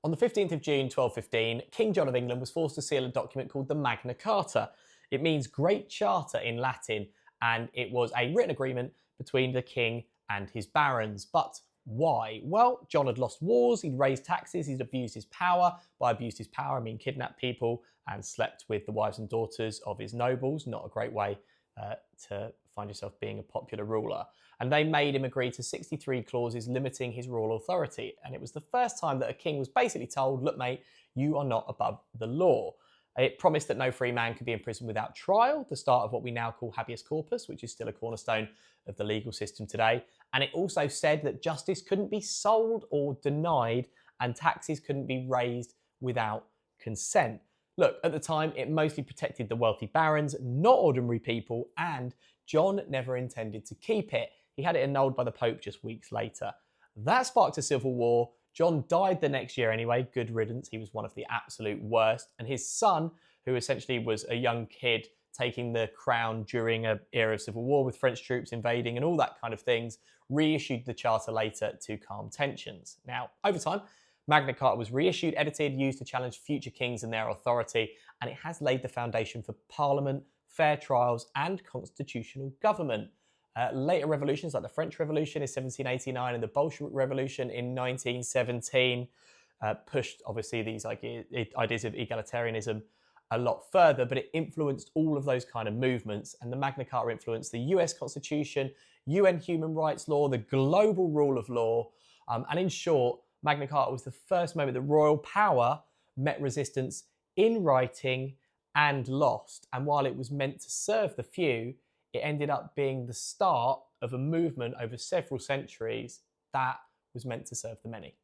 On the 15th of June 1215, King John of England was forced to seal a document called the Magna Carta. It means Great Charter in Latin, and it was a written agreement between the king and his barons. But why? Well, John had lost wars, he'd raised taxes, he'd abused his power. By abused his power, I mean kidnapped people and slept with the wives and daughters of his nobles. Not a great way to find yourself being a popular ruler. And they made him agree to 63 clauses limiting his royal authority. And it was the first time that a king was basically told, look, mate, you are not above the law. It promised that no free man could be imprisoned without trial, the start of what we now call habeas corpus, which is still a cornerstone of the legal system today. And it also said that justice couldn't be sold or denied, and taxes couldn't be raised without consent. Look, at the time, it mostly protected the wealthy barons, not ordinary people, and John never intended to keep it. He had it annulled by the Pope just weeks later. That sparked a civil war. John died the next year anyway, good riddance. He was one of the absolute worst. And his son, who essentially was a young kid taking the crown during an era of civil war with French troops invading and all that kind of things, reissued the charter later to calm tensions. Now, over time, Magna Carta was reissued, edited, used to challenge future kings and their authority, and it has laid the foundation for parliament, fair trials, and constitutional government. Later revolutions, like the French Revolution in 1789 and the Bolshevik Revolution in 1917, pushed, obviously, these ideas of egalitarianism a lot further, but it influenced all of those kind of movements. And the Magna Carta influenced the US Constitution, UN human rights law, the global rule of law. And in short, Magna Carta was the first moment that royal power met resistance in writing and lost. And while it was meant to serve the few, it ended up being the start of a movement over several centuries that was meant to serve the many.